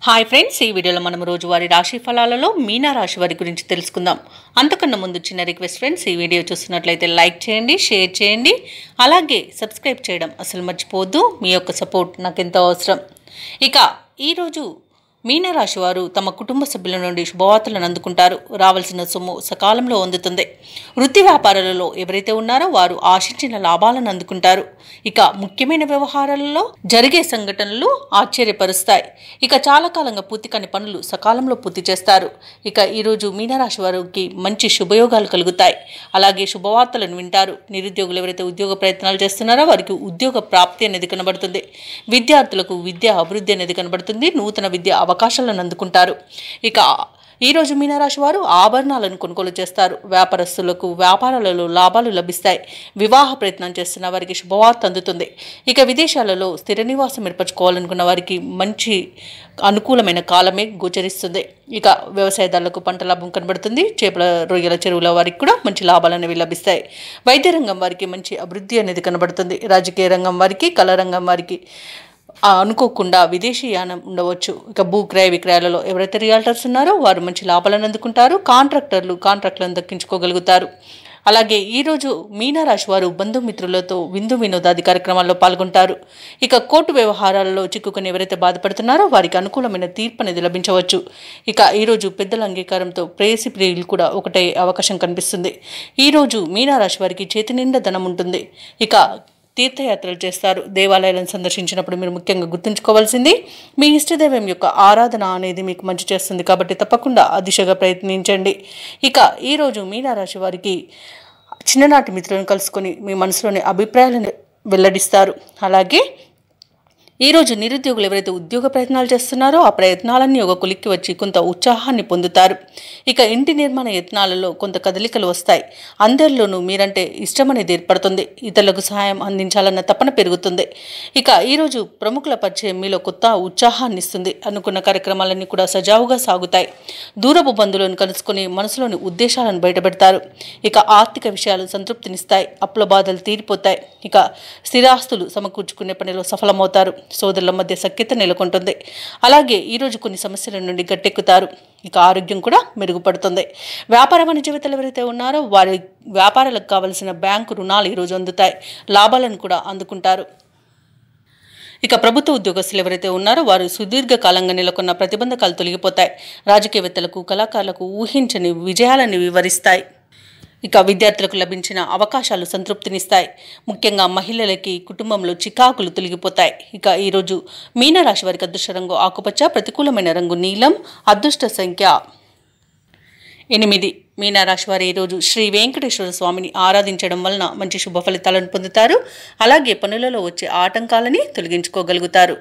Hi friends, ఈ వీడియోలో మనం రోజువారీ రాశి ఫలాలలో మీనా రాశి వారి గురించి తెలుసుకుందాం. అంతకన్నా ముందు చిన్న రిక్వెస్ట్ ఫ్రెండ్స్, ఈ వీడియో చూస్తున్నట్లయితే లైక్ చేయండి, షేర్ చేయండి, అలాగే సబ్స్క్రైబ్ చేయడం అసలు మర్చిపోవద్దు. మీ యొక్క సపోర్ట్ నాకు ఎంతో అవసరం. ఇక ఈరోజు మీనరాశి వారు తమ కుటుంబ సభ్యుల నుండి శుభవార్తలను అందుకుంటారు. రావాల్సిన సొమ్ము సకాలంలో అందుతుంది. వృత్తి వ్యాపారాలలో ఎవరైతే ఉన్నారో వారు ఆశించిన లాభాలను అందుకుంటారు. ఇక ముఖ్యమైన వ్యవహారాలలో జరిగే సంఘటనలు ఆశ్చర్యపరుస్తాయి. ఇక చాలా కాలంగా పూర్తి కాని పనులు సకాలంలో పూర్తి చేస్తారు. ఇక ఈరోజు మీనరాశి వారికి మంచి శుభయోగాలు కలుగుతాయి. అలాగే శుభవార్తలను వింటారు. నిరుద్యోగులు ఎవరైతే ఉద్యోగ ప్రయత్నాలు చేస్తున్నారో వారికి ఉద్యోగ ప్రాప్తి అనేది కనబడుతుంది. విద్యార్థులకు విద్యా అభివృద్ధి అనేది కనబడుతుంది. నూతన విద్య అవకాశాలను అందుకుంటారు. ఇక ఈరోజు మీనరాశి వారు ఆభరణాలను కొనుగోలు చేస్తారు. వ్యాపారస్తులకు వ్యాపారాలలో లాభాలు లభిస్తాయి. వివాహ ప్రయత్నం చేస్తున్న వారికి శుభవార్త అందుతుంది. ఇక విదేశాలలో స్థిర నివాసం ఏర్పరచుకోవాలనుకున్న వారికి మంచి అనుకూలమైన కాలమే గోచరిస్తుంది. ఇక వ్యవసాయదారులకు పంట లాభం కనబడుతుంది. చేపల రొయ్యల చెరువుల వారికి కూడా మంచి లాభాలు అనేవి లభిస్తాయి. వైద్య రంగం వారికి మంచి అభివృద్ధి అనేది కనబడుతుంది. రాజకీయ రంగం వారికి, కళా రంగం వారికి అనుకోకుండా విదేశీ యానం ఉండవచ్చు. ఇక భూ క్రయ విక్రయాలలో ఎవరైతే రియల్టర్స్ ఉన్నారో వారు మంచి లాభాలను అందుకుంటారు. కాంట్రాక్టులను దక్కించుకోగలుగుతారు. అలాగే ఈరోజు మీనరాశి వారు బంధుమిత్రులతో విందు వినోదాది కార్యక్రమాల్లో పాల్గొంటారు. ఇక కోర్టు వ్యవహారాలలో చిక్కుకొని ఎవరైతే బాధపడుతున్నారో వారికి అనుకూలమైన తీర్పు అనేది లభించవచ్చు. ఇక ఈరోజు పెద్దల అంగీకారంతో ప్రేయసి ప్రియులు కూడా ఒకటే అవకాశం కనిపిస్తుంది. ఈరోజు మీనరాశి వారికి చేతి నిండా ధనం ఉంటుంది. ఇక తీర్థయాత్రలు చేస్తారు. దేవాలయాలను సందర్శించినప్పుడు మీరు ముఖ్యంగా గుర్తుంచుకోవాల్సింది మీ ఇష్టదైవం యొక్క ఆరాధన అనేది మీకు మంచి చేస్తుంది. కాబట్టి తప్పకుండా ఆ దిశగా ప్రయత్నించండి. ఇక ఈరోజు మీనరాశి వారికి చిన్ననాటి మిత్రులను కలుసుకొని మీ మనసులోని అభిప్రాయాలను వెల్లడిస్తారు. అలాగే ఈరోజు నిరుద్యోగులు ఎవరైతే ఉద్యోగ ప్రయత్నాలు చేస్తున్నారో ఆ ప్రయత్నాలన్నీ ఒక కొలిక్కి వచ్చి కొంత ఉత్సాహాన్ని పొందుతారు. ఇక ఇంటి నిర్మాణ యత్నాలలో కొంత కదలికలు వస్తాయి. అందరిలోనూ మీరంటే ఇష్టం అనేది ఏర్పడుతుంది. ఇతరులకు సహాయం అందించాలన్న తపన పెరుగుతుంది. ఇక ఈరోజు ప్రముఖుల పరిచయం మీలో కొత్త ఉత్సాహాన్ని ఇస్తుంది. అనుకున్న కార్యక్రమాలన్నీ కూడా సజావుగా సాగుతాయి. దూరపు బంధువులను కలుసుకొని మనసులోని ఉద్దేశాలను బయటపెడతారు. ఇక ఆర్థిక విషయాలు సంతృప్తినిస్తాయి. అప్పుల బాధలు తీరిపోతాయి. ఇక స్థిరాస్తులు సమకూర్చుకునే పనిలో సఫలమవుతారు. సోదరుల మధ్య సఖ్యత నెలకొంటుంది. అలాగే ఈరోజు కొన్ని సమస్యల నుండి గట్టెక్కుతారు. ఇక ఆరోగ్యం కూడా మెరుగుపడుతుంది. వ్యాపార వాణిజ్యవేత్తలు ఎవరైతే ఉన్నారో వారి వ్యాపారాలకు కావలసిన బ్యాంకు రుణాలు ఈరోజు అందుతాయి. లాభాలను కూడా అందుకుంటారు. ఇక ప్రభుత్వ ఉద్యోగస్తులు ఎవరైతే ఉన్నారో వారు సుదీర్ఘకాలంగా నెలకొన్న ప్రతిబంధకాలు తొలగిపోతాయి. రాజకీయవేత్తలకు, కళాకారులకు ఊహించని విజయాలను వివరిస్తాయి. ఇక విద్యార్థులకు లభించిన అవకాశాలు సంతృప్తినిస్తాయి. ముఖ్యంగా మహిళలకి కుటుంబంలో చికాకులు తొలగిపోతాయి. ఇక ఈరోజు మీనరాశి వారికి అదృష్ట రంగు ఆకుపచ్చ, ప్రతికూలమైన రంగు నీలం, అదృష్ట సంఖ్య 8. మీనరాశి వారు ఈరోజు శ్రీ వెంకటేశ్వర స్వామిని ఆరాధించడం వలన మంచి శుభ ఫలితాలను పొందుతారు. అలాగే పనులలో వచ్చే ఆటంకాలని తొలగించుకోగలుగుతారు.